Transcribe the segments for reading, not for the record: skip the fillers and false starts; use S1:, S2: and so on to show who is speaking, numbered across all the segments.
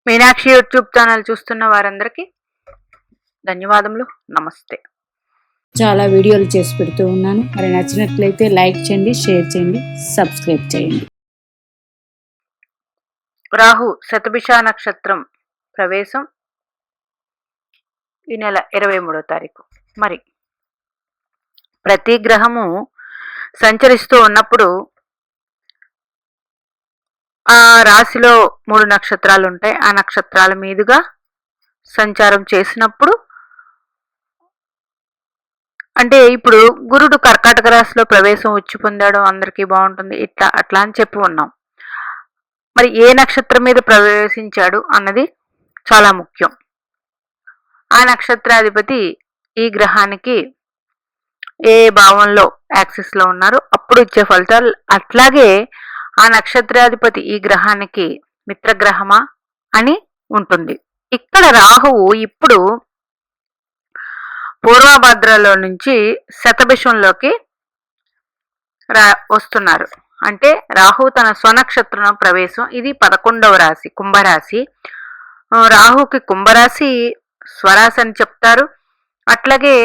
S1: Meenakshi YouTube channel చూస్తున్న వారందరికీ ధన్యవాదములు. నమస్తే.
S2: చాలా వీడియోలు చేసి పెడుతూ ఉన్నాను. మరి నచ్చినట్లయితే లైక్ చేయండి, షేర్ చేయండి, సబ్స్క్రైబ్ చేయండి.
S1: రాహు శతభిష నక్షత్రం ప్రవేశం ఈ నెల 23వ తారీఖు. మరి ప్రతి గ్రహము సంచరిస్తూ ఉన్నప్పుడు ఆ రాశిలో 3 నక్షత్రాలు ఉంటాయి. ఆ నక్షత్రాల మీదుగా సంచారం చేసినప్పుడు అంటే ఇప్పుడు గురుడు కర్కాటక రాశిలో ప్రవేశం వచ్చి పొందాడు, అందరికీ బాగుంటుంది, అట్లా అని చెప్పి ఉన్నాం. మరి ఏ నక్షత్రం మీద ప్రవేశించాడు అన్నది చాలా ముఖ్యం. ఆ నక్షత్రాధిపతి ఈ గ్రహానికి ఏ భావంలో యాక్సిస్ లో ఉన్నారు అప్పుడు ఇచ్చే ఫలితాలు. అట్లాగే ఆ నక్షత్రాధిపతి ఈ గ్రహానికి మిత్రగ్రహమా అని ఉంటుంది. ఇక్కడ రాహువు ఇప్పుడు పూర్వభద్రలో నుంచి శతభిషంలోకి వస్తున్నారు. అంటే రాహు తన స్వనక్షత్రం ప్రవేశం. ఇది 11వ రాశి, కుంభరాశి. రాహుకి కుంభరాశి స్వరాశి అని చెప్తారు. అట్లాగే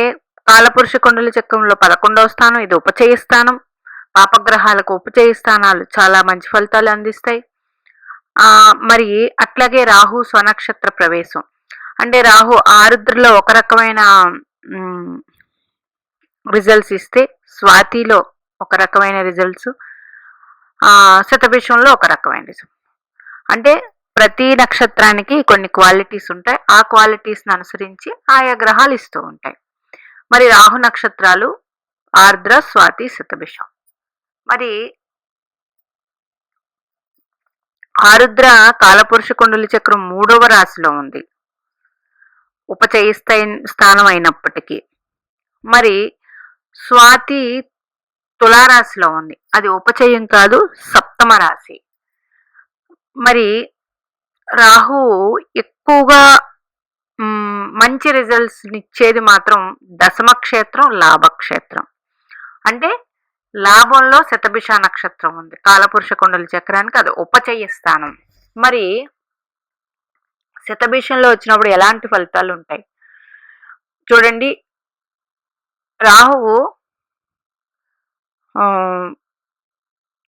S1: కాలపురుష కుండలి చక్రంలో 11వ స్థానం, ఇది ఉపచయ స్థానం. పాపగ్రహాలకు ఉపచయ స్థానాలు చాలా మంచి ఫలితాలు అందిస్తాయి. మరి అట్లాగే రాహు స్వనక్షత్ర ప్రవేశం అంటే రాహు ఆరుద్రలో ఒక రకమైన రిజల్ట్స్ ఇస్తే, స్వాతిలో ఒక రకమైన రిజల్ట్స్, శతభిషంలో ఒక రకమైన రిజల్ట్. అంటే ప్రతి నక్షత్రానికి కొన్ని క్వాలిటీస్ ఉంటాయి. ఆ క్వాలిటీస్ని అనుసరించి ఆయా గ్రహాలు ఇస్తూ ఉంటాయి. మరి రాహు నక్షత్రాలు ఆర్ద్ర, స్వాతి, శతభిషం. మరి ఆరుద్ర కాలపురుష కుండలి చక్రం 3వ రాశిలో ఉంది, ఉపచయ స్థానం అయినప్పటికీ. మరి స్వాతి తులారాశిలో ఉంది, అది ఉపచయం కాదు, సప్తమ రాశి. మరి రాహు ఎక్కువగా మంచి రిజల్ట్స్ ఇచ్చేది మాత్రం దశమక్షేత్రం, లాభక్షేత్రం. అంటే లాభంలో శతభిష నక్షత్రం ఉంది, కాలపురుష కుండలి చక్రానికి అది ఉపచయ స్థానం. మరి శతభిషంలో వచ్చినప్పుడు ఎలాంటి ఫలితాలు ఉంటాయి చూడండి. రాహువు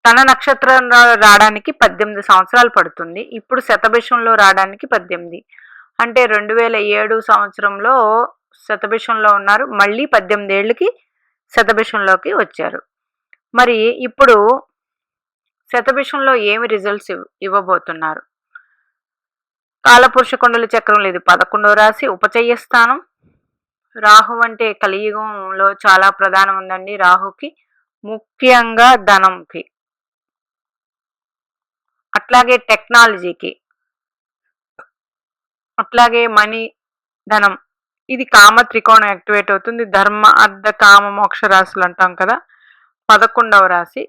S1: తన నక్షత్రం రావడానికి 18 సంవత్సరాలు పడుతుంది. ఇప్పుడు శతభిషంలో రావడానికి 18, అంటే 2007 సంవత్సరంలో శతభిషంలో ఉన్నారు, మళ్ళీ 18 ఏళ్ళకి శతభిషంలోకి వచ్చారు. మరి ఇప్పుడు శతభిషంలో ఏమి రిజల్ట్స్ ఇవ్వబోతున్నారు? కాలపురుష కుండలి చక్రంలో ఇది 11వ రాశి, ఉపచయ స్థానం. రాహు అంటే కలియుగంలో చాలా ప్రధానం ఉందండి రాహుకి, ముఖ్యంగా ధనంకి, అట్లాగే టెక్నాలజీకి, అట్లాగే మనీ, ధనం. ఇది కామ త్రికోణం యాక్టివేట్ అవుతుంది. ధర్మ, అర్ధ, కామ, మోక్ష రాశులు అంటాం కదా. 11వ రాశి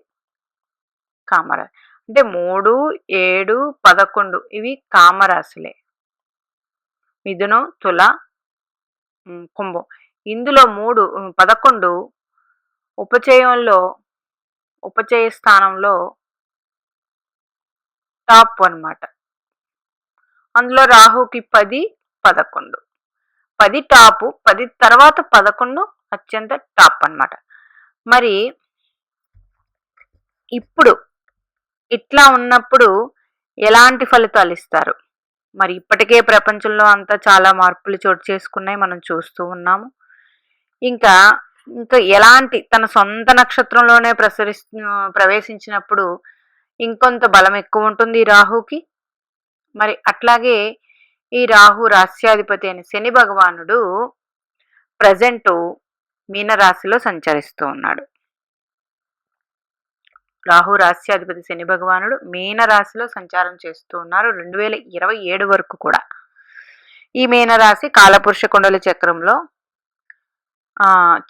S1: కామరాశి. అంటే 3, 7, 11 ఇవి కామరాశులే. మిథునం, తుల, కుంభం. ఇందులో 11 ఉపచయంలో, ఉపచయ స్థానంలో టాప్ అన్నమాట. అందులో రాహుకి 10, 11. 10 టాపు, 10 తర్వాత 11 అత్యంత టాప్ అన్నమాట. మరి ఇప్పుడు ఇట్లా ఉన్నప్పుడు ఎలాంటి ఫలితాలు ఇస్తారు? మరి ఇప్పటికే ప్రపంచంలో అంతా చాలా మార్పులు చోటు చేసుకున్నాయి, మనం చూస్తూ ఉన్నాము. ఇంకా ఎలాంటి తన సొంత నక్షత్రంలోనే ప్రవేశించినప్పుడు ఇంకొంత బలం ఎక్కువ ఉంటుంది ఈ రాహుకి. మరి అట్లాగే ఈ రాహు రాస్యాధిపతి అయిన శని భగవానుడు ప్రజెంట్ మీనరాశిలో సంచరిస్తూ ఉన్నాడు. రాహు రాస్యాధిపతి శని భగవానుడు మీనరాశిలో సంచారం చేస్తూ ఉన్నారు 2027 వరకు కూడా. ఈ మీనరాశి కాలపురుష కుండలి చక్రంలో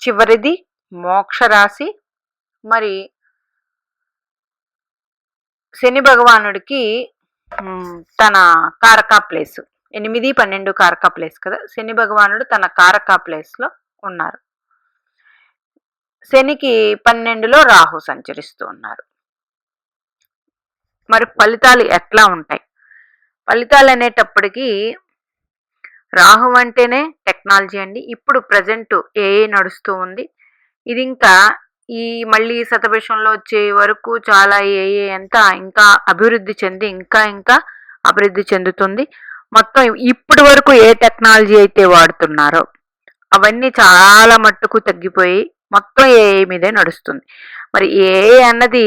S1: చివరిది మోక్ష రాశి. మరి శని భగవానుడికి తన కారకా ప్లేస్ 8, 12 కారకా ప్లేస్ కదా. శని భగవానుడు తన కారకా ప్లేస్ లో ఉన్నారు. శనికి 12లో రాహు సంచరిస్తూ ఉన్నారు. మరి ఫలితాలు ఎట్లా ఉంటాయి? ఫలితాలు అనేటప్పటికి రాహు అంటేనే టెక్నాలజీ అండి. ఇప్పుడు ప్రజెంట్ ఏఐ నడుస్తూ ఉంది. ఇది ఇంకా ఈ మళ్ళీ శతభిషంలో వచ్చే వరకు చాలా ఏఐ అంతా ఇంకా అభివృద్ధి చెంది ఇంకా అభివృద్ధి చెందుతుంది. మొత్తం ఇప్పటి వరకు ఏ టెక్నాలజీ అయితే వాడుతున్నారో అవన్నీ చాలా మట్టుకు తగ్గిపోయి మొత్తం ఏఐ మీదే నడుస్తుంది. మరి ఏఐ అన్నది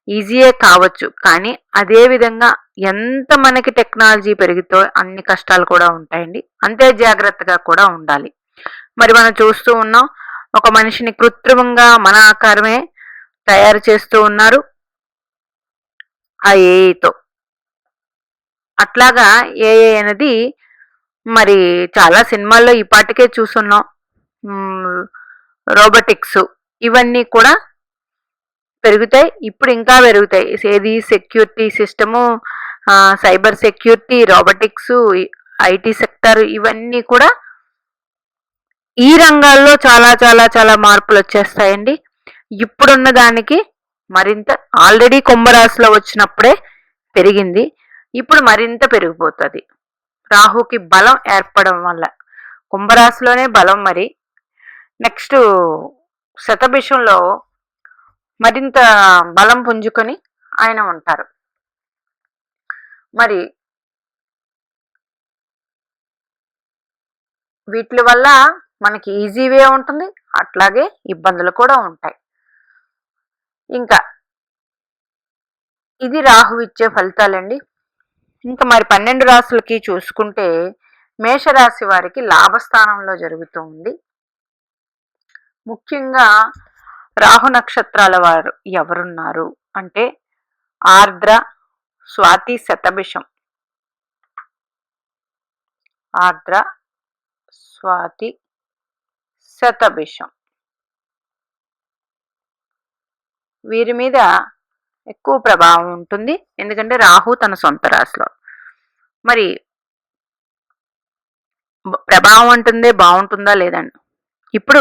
S1: ఈజీయే కావచ్చు, కానీ అదే విధంగా ఎంత మనకి టెక్నాలజీ పెరిగితే అన్ని కష్టాలు కూడా ఉంటాయండి. అంతే జాగ్రత్తగా కూడా ఉండాలి. మరి మనం చూస్తూ ఉన్నాం, ఒక మనిషిని కృత్రిమంగా మన ఆకారమే తయారు చేస్తూ ఉన్నారు ఆ ఏఐతో. అట్లాగా ఏఐ అనేది మరి చాలా సినిమాల్లో ఈ పాటికే చూస్తున్నాం. రోబోటిక్స్ ఇవన్నీ కూడా పెరుగుతాయి. ఇప్పుడు ఇంకా పెరుగుతాయి. ఏది security system, cyber security, robotics, IT sector ఇవన్నీ కూడా ఈ రంగాల్లో చాలా చాలా చాలా మార్పులు వచ్చేస్తాయండి. ఇప్పుడున్న దానికి మరింత ఆల్రెడీ కుంభరాశిలో వచ్చినప్పుడే పెరిగింది, ఇప్పుడు మరింత పెరిగిపోతుంది. రాహుకి బలం ఏర్పడడం వల్ల కుంభరాశిలోనే బలం. మరి నెక్స్ట్ శతభిషంలో మరింత బలం పుంజుకొని ఆయన ఉంటారు. మరి వీటి వల్ల మనకి ఈజీ వే ఉంటుంది, అట్లాగే ఇబ్బందులు కూడా ఉంటాయి. ఇంకా ఇది రాహు ఇచ్చే ఫలితాలండి. ఇంకా మరి 12 రాశులకి చూసుకుంటే మేషరాశి వారికి లాభస్థానంలో జరుగుతుంది. ముఖ్యంగా రాహు నక్షత్రాల వారు ఎవరున్నారు అంటే ఆర్ద్ర, స్వాతి, శతభిషం. ఆర్ద్ర, స్వాతి, శతభిషం వీరి మీద ఎక్కువ ప్రభావం ఉంటుంది, ఎందుకంటే రాహు తన సొంత రాశిలో. మరి ప్రభావం ఉంటుందే, బాగుంటుందా లేదండి? ఇప్పుడు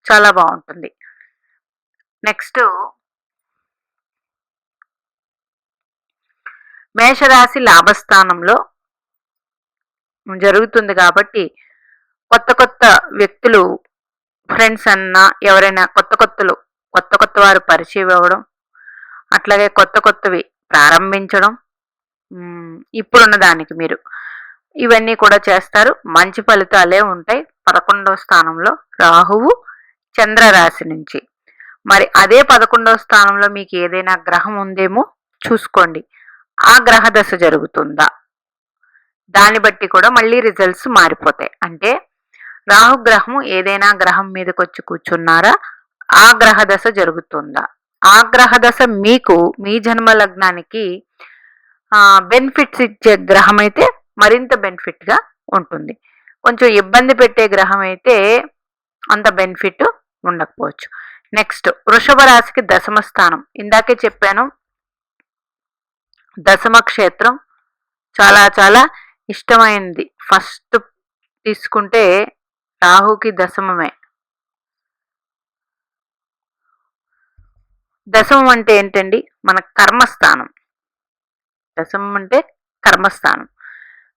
S1: చాలా బాగుంటుంది. నెక్స్ట్ మేషరాశి లాభస్థానంలో జరుగుతుంది కాబట్టి కొత్త వ్యక్తులు, ఫ్రెండ్స్ అన్నా ఎవరైనా కొత్త వారు పరిచయం అవ్వడం, అట్లాగే కొత్తవి ప్రారంభించడం, ఇప్పుడున్న దానికి మీరు ఇవన్నీ కూడా చేస్తారు. మంచి ఫలితాలే ఉంటాయి. 11వ స్థానంలో రాహువు చంద్రరాశి నుంచి. మరి అదే 11వ స్థానంలో మీకు ఏదైనా గ్రహం ఉందేమో చూసుకోండి. ఆ గ్రహ దశ జరుగుతుందా, దాన్ని బట్టి కూడా మళ్ళీ రిజల్ట్స్ మారిపోతాయి. అంటే రాహుగ్రహం ఏదైనా గ్రహం మీదకి వచ్చి కూర్చున్నారా, ఆ గ్రహ దశ జరుగుతుందా, ఆ గ్రహ దశ మీకు మీ జన్మ లగ్నానికి బెనిఫిట్స్ ఇచ్చే గ్రహం అయితే మరింత బెనిఫిట్గా ఉంటుంది. కొంచెం ఇబ్బంది పెట్టే గ్రహం అయితే అంత బెనిఫిట్ ఉండకపోవచ్చు. నెక్స్ట్ వృషభ రాశికి దశమ స్థానం. ఇందాకే చెప్పాను, దశమ క్షేత్రం చాలా చాలా ఇష్టమైంది. ఫస్ట్ తీసుకుంటే రాహుకి దశమమే. దశమం అంటే ఏంటండి? మన కర్మస్థానం. దశమం అంటే కర్మస్థానం.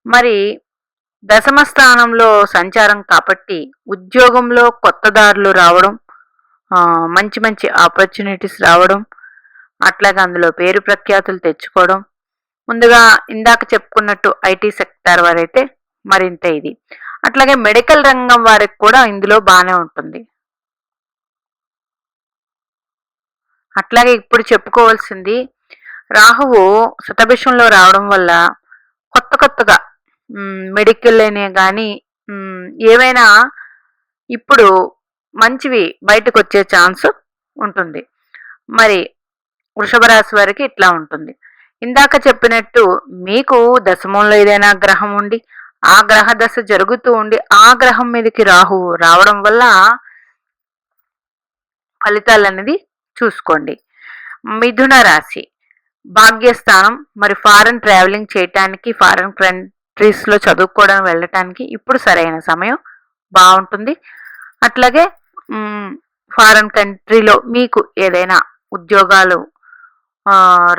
S1: మరి దశమ స్థానంలో సంచారం కాబట్టి ఉద్యోగంలో కొత్త దారులు రావడం, మంచి ఆపర్చునిటీస్ రావడం, అట్లాగే అందులో పేరు ప్రఖ్యాతులు తెచ్చుకోవడం. ముందుగా ఇందాక చెప్పుకున్నట్టు ఐటీ సెక్టార్ వారైతే మరింత ఇది. అట్లాగే మెడికల్ రంగం వారికి కూడా ఇందులో బాగానే ఉంటుంది. అట్లాగే ఇప్పుడు చెప్పుకోవాల్సింది, రాహువు శతభిషంలో రావడం వల్ల కొత్తగా మెడికల్ అనే కానీ ఏవైనా ఇప్పుడు మంచివి బయటకు వచ్చే ఛాన్స్ ఉంటుంది. మరి వృషభ రాశి వారికి ఇట్లా ఉంటుంది. ఇందాక చెప్పినట్టు మీకు దశమంలో ఏదైనా గ్రహం ఉండి ఆ గ్రహ దశ జరుగుతూ ఉండి ఆ గ్రహం మీదకి రాహువు రావడం వల్ల ఫలితాలు అనేది చూసుకోండి. మిథున రాశి భాగ్యస్థానం. మరి ఫారెన్ ట్రావెలింగ్ చేయటానికి, ఫారెన్ కంట్రీస్లో చదువుకోవడానికి వెళ్ళటానికి ఇప్పుడు సరైన సమయం, బాగుంటుంది. అట్లాగే ఫారెన్ కంట్రీలో మీకు ఏదైనా ఉద్యోగాలు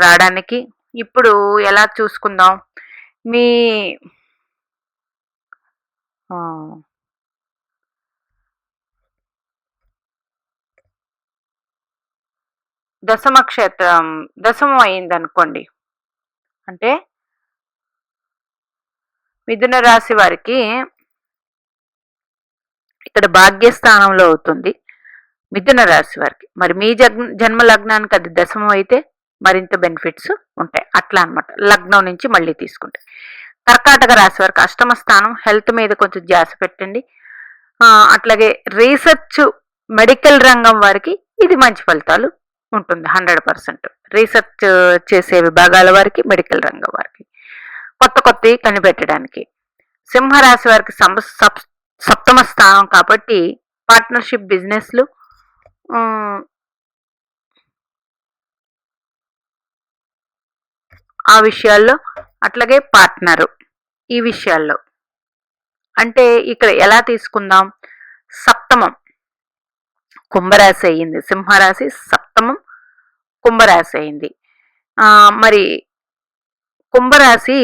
S1: రావడానికి ఇప్పుడు ఎలా చూసుకుందాం, మీ ఆ, దశమ క్షేత్రం దశమం అయింది అనుకోండి, అంటే మిథున రాశి వారికి ఇక్కడ భాగ్యస్థానంలో అవుతుంది మిథున రాశి వారికి. మరి మీ జన్మ లగ్నానికి అది దశమం అయితే మరింత బెనిఫిట్స్ ఉంటాయి అట్లా అనమాట, లగ్నం నుంచి మళ్ళీ తీసుకుంటే. కర్కాటక రాశి వారికి అష్టమ స్థానం, హెల్త్ మీద కొంచెం ధ్యాస పెట్టండి. అట్లాగే రీసెర్చ్ మెడికల్ రంగం వారికి ఇది మంచి ఫలితాలు ఉంటుంది 100%. రీసెర్చ్ చేసే విభాగాల వారికి, మెడికల్ రంగం వారికి కొత్త కొత్తవి కనిపెట్టడానికి. సింహరాశి వారికి సప్తమ స్థానం కాబట్టి పార్ట్నర్షిప్ బిజినెస్లు, ఆ విషయాల్లో, అట్లాగే పార్ట్నరు ఈ విషయాల్లో. అంటే ఇక్కడ ఎలా తీసుకుందాం, సప్తమం కుంభరాశి అయ్యింది, సింహరాశి సప్తమం కుంభరాశి అయింది. మరి కుంభరాశి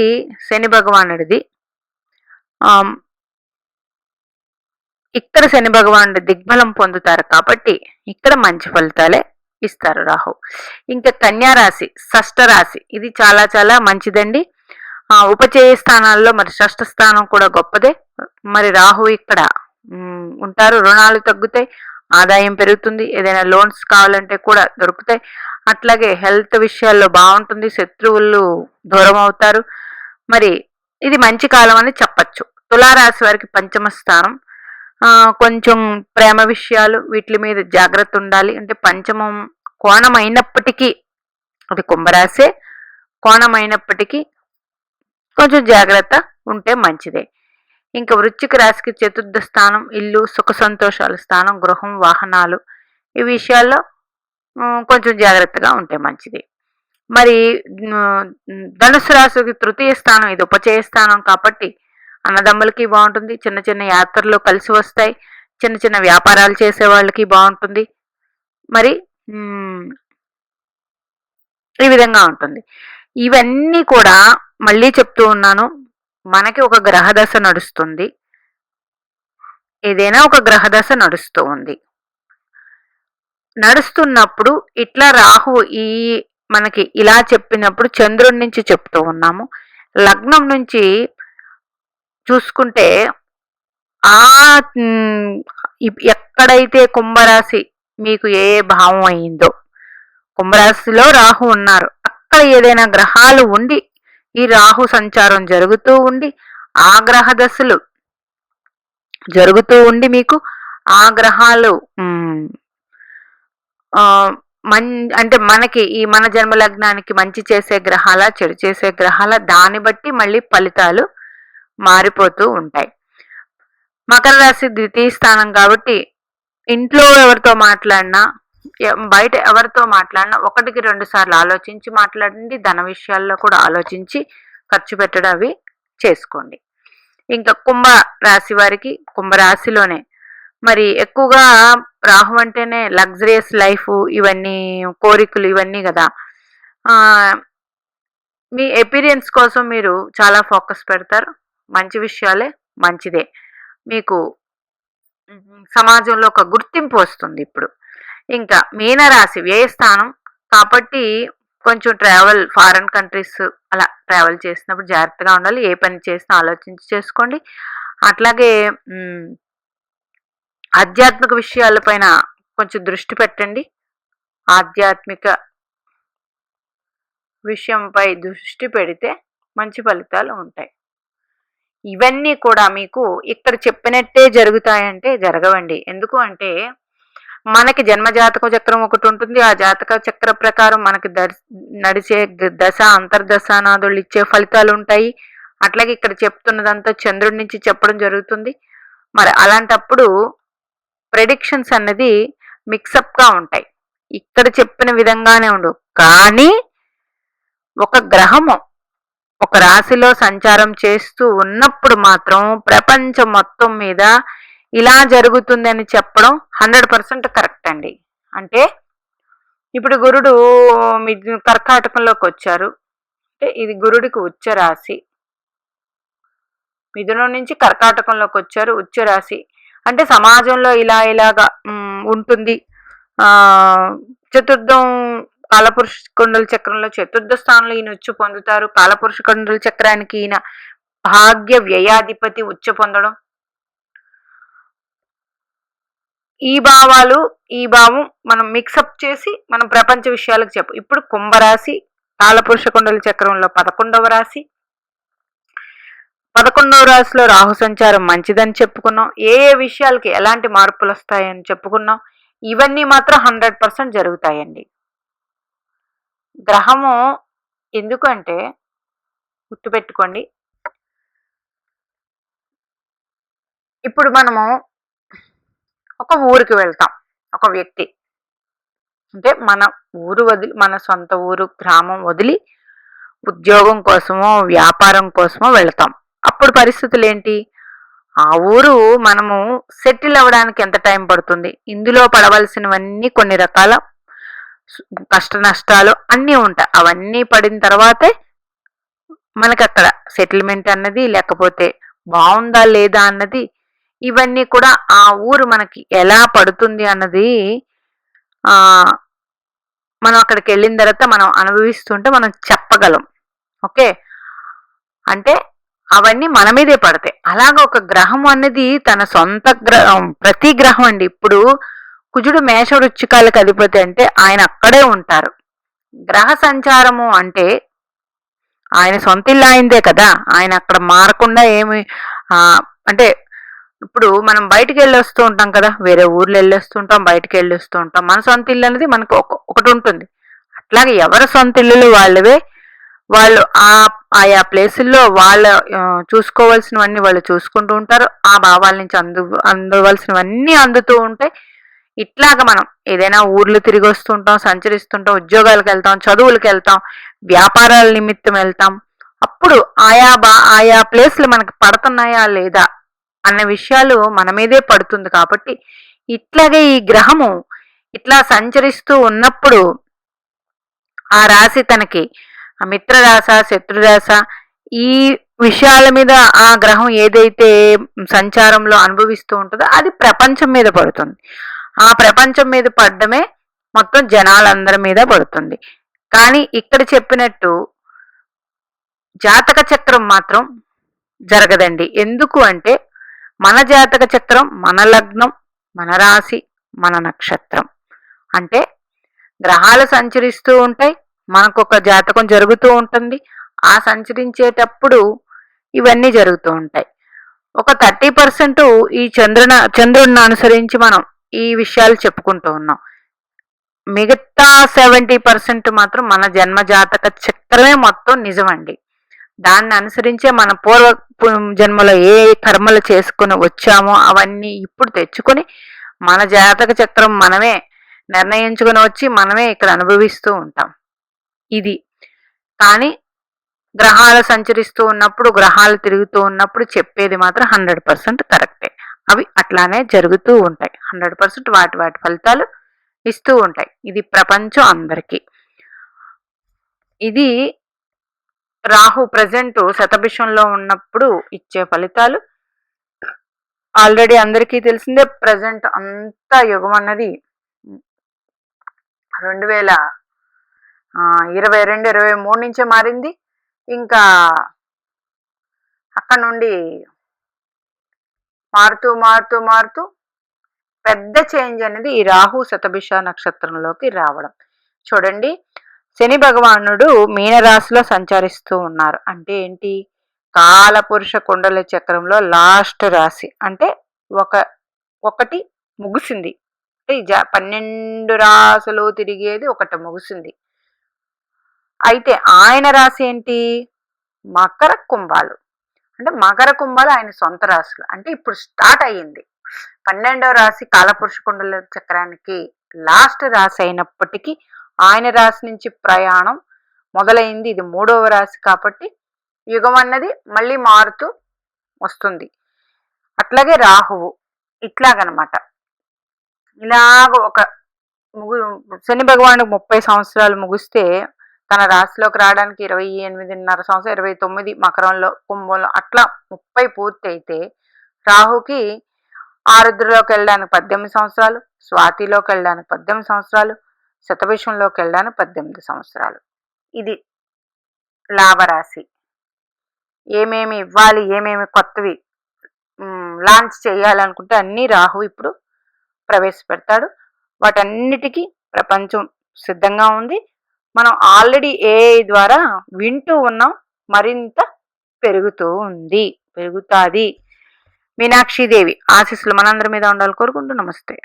S1: శని భగవానుడిది. ఇక్కడ శని భగవానుడి దిగ్బలం పొందుతారు కాబట్టి ఇక్కడ మంచి ఫలితాలే ఇస్తారు రాహు. ఇంకా కన్యా రాశి షష్ఠ రాశి, ఇది చాలా చాలా మంచిదండి. ఉపచయ స్థానాల్లో మరి షష్ఠ స్థానం కూడా గొప్పదే. మరి రాహు ఇక్కడ ఉంటారు, రుణాలు తగ్గుతాయి, ఆదాయం పెరుగుతుంది, ఏదైనా లోన్స్ కావాలంటే కూడా దొరుకుతాయి. అట్లాగే హెల్త్ విషయాల్లో బాగుంటుంది, శత్రువులు దూరం అవుతారు. మరి ఇది మంచి కాలం అని చెప్పచ్చు. తులారాశి వారికి పంచమ స్థానం, కొంచెం ప్రేమ విషయాలు వీటి మీద జాగ్రత్త ఉండాలి. అంటే పంచమం కోణం అయినప్పటికీ, అది కుంభరాశే కోణం అయినప్పటికీ కొంచెం జాగ్రత్త ఉంటే మంచిదే. ఇంకా వృశ్చిక రాశికి చతుర్థ స్థానం, ఇల్లు సుఖ సంతోషాల స్థానం, గృహం, వాహనాలు ఈ విషయాల్లో కొంచెం జాగ్రత్తగా ఉంటే మంచిది. మరి ధనుసు రాశికి తృతీయ స్థానం, ఇది ఉపచయ స్థానం కాబట్టి అన్నదమ్ములకి బాగుంటుంది, చిన్న చిన్న యాత్రలు కలిసి వస్తాయి, చిన్న చిన్న వ్యాపారాలు చేసే వాళ్ళకి బాగుంటుంది. మరి ఈ విధంగా ఉంటుంది. ఇవన్నీ కూడా మళ్ళీ చెప్తూ ఉన్నాను, మనకి ఒక గ్రహదశ నడుస్తుంది, ఏదైనా ఒక గ్రహదశ నడుస్తూ ఉంది. నడుస్తున్నప్పుడు ఇట్లా రాహు ఈ మనకి ఇలా చెప్పినప్పుడు చంద్రుడి నుంచి చెప్తూ ఉన్నాము. లగ్నం నుంచి చూసుకుంటే ఎక్కడైతే కుంభరాశి మీకు ఏ భావం అయిందో, కుంభరాశిలో రాహు ఉన్నారు, అక్కడ ఏదైనా గ్రహాలు ఉండి ఈ రాహు సంచారం జరుగుతూ ఉండి ఆ గ్రహ దశలు జరుగుతూ ఉండి మీకు ఆ గ్రహాలు అంటే మనకి ఈ మన జన్మ లగ్నానికి మంచి చేసే గ్రహాల, చెడు చేసే గ్రహాల, దాన్ని బట్టి మళ్ళీ ఫలితాలు మారిపోతూ ఉంటాయి. మకర రాశి ద్వితీయ స్థానం కాబట్టి ఇంట్లో ఎవరితో మాట్లాడినా, బయట ఎవరితో మాట్లాడినా 1-2 సార్లు ఆలోచించి మాట్లాడండి. ధన విషయాల్లో కూడా ఆలోచించి ఖర్చు పెట్టడం అవి చేసుకోండి. ఇంకా కుంభ రాశి వారికి కుంభరాశిలోనే మరి ఎక్కువగా రాహు అంటేనే లగ్జరియస్ లైఫ్, ఇవన్నీ కోరికలు ఇవన్నీ కదా. మీ ఎపీరియన్స్ కోసం మీరు చాలా ఫోకస్ పెడతారు, మంచి విషయాలే, మంచిదే. మీకు సమాజంలో ఒక గుర్తింపు వస్తుంది ఇప్పుడు. ఇంకా మీనరాశి వ్యయస్థానం కాబట్టి కొంచెం ట్రావెల్, ఫారెన్ కంట్రీస్ అలా ట్రావెల్ చేసినప్పుడు జాగ్రత్తగా ఉండాలి. ఏ పని చేసినా ఆలోచించి చేసుకోండి. అట్లాగే ఆధ్యాత్మిక విషయాలపైన కొంచెం దృష్టి పెట్టండి. ఆధ్యాత్మిక విషయంపై దృష్టి పెడితే మంచి ఫలితాలు ఉంటాయి. ఇవన్నీ కూడా మీకు ఇక్కడ చెప్పినట్టే జరుగుతాయంటే జరగవండి. ఎందుకు అంటే మనకి జన్మజాతక చక్రం ఒకటి ఉంటుంది, ఆ జాతక చక్ర ప్రకారం మనకి నడిచే దశ, అంతర్దశానాదులు ఇచ్చే ఫలితాలు ఉంటాయి. అట్లాగే ఇక్కడ చెప్తున్నదంతా చంద్రుడి నుంచి చెప్పడం జరుగుతుంది. మరి అలాంటప్పుడు ప్రెడిక్షన్స్ అన్నది మిక్సప్గా ఉంటాయి, ఇక్కడ చెప్పిన విధంగానే ఉండవు. కానీ ఒక గ్రహము ఒక రాశిలో సంచారం చేస్తూ ఉన్నప్పుడు మాత్రం ప్రపంచం మొత్తం మీద ఇలా జరుగుతుందని చెప్పడం 100% కరెక్ట్ అండి. అంటే ఇప్పుడు గురుడు కర్కాటకంలోకి వచ్చారు అంటే ఇది గురుడికి ఉచ్చ రాశి, మిథునం నుంచి కర్కాటకంలోకి వచ్చారు. ఉచ్చ రాశి అంటే సమాజంలో ఇలాగా ఉంటుంది. చతుర్థం కాలపురుష కుండల చక్రంలో చతుర్థ స్థానంలో ఈయన ఉచ్చ పొందుతారు. కాలపురుష కుండల చక్రానికి ఈయన భాగ్య వ్యయాధిపతి ఉచ్చ పొందడం. ఈ భావం మనం మిక్సప్ చేసి మనం ప్రపంచ విషయాలకు చెప్పు. ఇప్పుడు కుంభరాశి కాలపురుష కుండల చక్రంలో 11వ రాశి. 11వ రాశిలో రాహు సంచారం మంచిదని చెప్పుకున్నాం. ఏ విషయాలకి ఎలాంటి మార్పులు వస్తాయని చెప్పుకున్నాం. ఇవన్నీ మాత్రం 100% జరుగుతాయండి. గ్రహము ఎందుకంటే గుర్తుపెట్టుకోండి, ఇప్పుడు మనము ఒక ఊరికి వెళ్తాం. ఒక వ్యక్తి అంటే మన ఊరు వదిలి, మన సొంత ఊరు గ్రామం వదిలి ఉద్యోగం కోసమో వ్యాపారం కోసమో వెళ్తాం. అప్పుడు పరిస్థితులు ఏంటి? ఆ ఊరు మనము సెటిల్ అవ్వడానికి ఎంత టైం పడుతుంది, ఇందులో పడవలసినవన్నీ కొన్ని రకాల కష్ట నష్టాలు అన్నీ ఉంటాయి. అవన్నీ పడిన తర్వాతే మనకి అక్కడ సెటిల్మెంట్ అన్నది, లేకపోతే బాగుందా లేదా అన్నది, ఇవన్నీ కూడా ఆ ఊరు మనకి ఎలా పడుతుంది అన్నది మనం అక్కడికి వెళ్ళిన తర్వాత మనం అనుభవిస్తుంటే మనం చెప్పగలం. ఓకే, అంటే అవన్నీ మన మీదే పడతాయి. అలాగే ఒక గ్రహం అనేది తన సొంత గ్రహం, ప్రతి గ్రహం అండి. ఇప్పుడు కుజుడు మేష వృశ్చికాలకు అధిపతి అంటే ఆయన అక్కడే ఉంటారు. గ్రహ సంచారము అంటే ఆయన సొంత ఇల్లు ఆయనదే కదా, ఆయన అక్కడ మారకుండా ఏమి అంటే ఇప్పుడు మనం బయటికి వెళ్ళొస్తూ ఉంటాం కదా, వేరే ఊర్లు వెళ్ళొస్తూ ఉంటాం, బయటికి వెళ్ళొస్తూ ఉంటాం. మన సొంత ఇల్లు అనేది మనకు ఒకటి ఉంటుంది. అట్లాగే ఎవరి సొంత ఇల్లులు వాళ్ళవే. వాళ్ళు ఆయా ప్లేసుల్లో వాళ్ళ చూసుకోవాల్సినవన్నీ వాళ్ళు చూసుకుంటూ ఉంటారు. ఆ భావాల నుంచి అందవలసినవన్నీ అందుతూ ఉంటాయి. ఇట్లాగా మనం ఏదైనా ఊర్లు తిరిగి వస్తుంటాం, సంచరిస్తుంటాం, ఉద్యోగాలకు వెళ్తాం, చదువులకు వెళ్తాం, వ్యాపారాల నిమిత్తం వెళ్తాం. అప్పుడు ఆయా ప్లేస్లు మనకి పడుతున్నాయా లేదా అన్న విషయాలు మన మీదే పడుతుంది. కాబట్టి ఇట్లాగే ఈ గ్రహము ఇట్లా సంచరిస్తూ ఉన్నప్పుడు ఆ రాశి తనకి మిత్రరాశ, శత్రురాశ, ఈ విషయాల మీద ఆ గ్రహం ఏదైతే సంచారంలో అనుభవిస్తూ ఉంటుందో అది ప్రపంచం మీద పడుతుంది. ఆ ప్రపంచం మీద పడ్డమే మొత్తం జనాలందరి మీద పడుతుంది. కానీ ఇక్కడ చెప్పినట్టు జాతక చక్రం మాత్రం జరగదండి. ఎందుకు అంటే మన జాతక చక్రం, మన లగ్నం, మన రాశి, మన నక్షత్రం. అంటే గ్రహాలు సంచరిస్తూ ఉంటాయి, మనకు ఒక జాతకం జరుగుతూ ఉంటుంది. ఆ సంచరించేటప్పుడు ఇవన్నీ జరుగుతూ ఉంటాయి. ఒక 30% ఈ చంద్రుడిని అనుసరించి మనం ఈ విషయాలు చెప్పుకుంటూ ఉన్నాం. మిగతా 70% మాత్రం మన జన్మ జాతక చక్రమే మొత్తం నిజమండి. దాన్ని అనుసరించే మన పూర్వ జన్మలో ఏ కర్మలు చేసుకుని వచ్చామో అవన్నీ ఇప్పుడు తెచ్చుకొని మన జాతక చక్రం మనమే నిర్ణయించుకుని వచ్చి మనమే ఇక్కడ అనుభవిస్తూ ఉంటాం. ఇది కానీ గ్రహాలు సంచరిస్తూ ఉన్నప్పుడు, గ్రహాలు తిరుగుతూ ఉన్నప్పుడు చెప్పేది మాత్రం 100% కరెక్టే. అవి అట్లానే జరుగుతూ ఉంటాయి. 100% వాటి ఫలితాలు ఇస్తూ ఉంటాయి. ఇది ప్రపంచం అందరికీ. ఇది రాహు ప్రజెంట్ శతభిషంలో ఉన్నప్పుడు ఇచ్చే ఫలితాలు ఆల్రెడీ అందరికీ తెలిసిందే. ప్రజెంట్ అంతా యుగం అన్నది 2022-23 నుంచే మారింది. ఇంకా అక్కడ నుండి మారుతూ పెద్ద చేంజ్ అనేది ఈ రాహు శతభిష నక్షత్రంలోకి రావడం. చూడండి, శని భగవానుడు మీనరాశిలో సంచరిస్తూ ఉన్నారు. అంటే ఏంటి? కాలపురుష కుండల చక్రంలో లాస్ట్ రాశి. అంటే ఒకటి ముగిసింది. అంటే 12 రాశులు తిరిగేది ఒకటి ముగిసింది. అయితే ఆయన రాశి ఏంటి? మకర కుంభాలు. అంటే మకర కుంభాలు ఆయన సొంత రాశులు. అంటే ఇప్పుడు స్టార్ట్ అయ్యింది. 12వ రాశి కాలపురుష కుండల చక్రానికి లాస్ట్ రాశి అయినప్పటికీ ఆయన రాశి నుంచి ప్రయాణం మొదలైంది. ఇది 3వ రాశి కాబట్టి యుగం అన్నది మళ్ళీ మారుతూ వస్తుంది. అట్లాగే రాహువు ఇట్లాగనమాట. ఇలాగ ఒక శని భగవానుడికి 30 సంవత్సరాలు ముగిస్తే తన రాశిలోకి రావడానికి 28.5 సంవత్సరం, 29 మకరంలో, కుంభంలో అట్లా 30 పూర్తి అయితే రాహుకి ఆరుద్రలోకి వెళ్ళడానికి 18 సంవత్సరాలు, స్వాతిలోకి వెళ్ళడానికి 18 సంవత్సరాలు, శతభిషంలోకి వెళ్ళడానికి 18 సంవత్సరాలు. ఇది లాభరాశి. ఏమేమి ఇవ్వాలి, ఏమేమి కొత్తవి లాంచ్ చేయాలనుకుంటే అన్నీ రాహు ఇప్పుడు ప్రవేశపెడతాడు. వాటన్నిటికీ ప్రపంచం సిద్ధంగా ఉంది. మనం ఆల్రెడీ ఏఐ ద్వారా వింటూ ఉన్నాం. మరింత పెరుగుతుంది. మీనాక్షిదేవి ఆశీస్సులు మనందరి మీద ఉండాలని కోరుకుంటూ నమస్తే.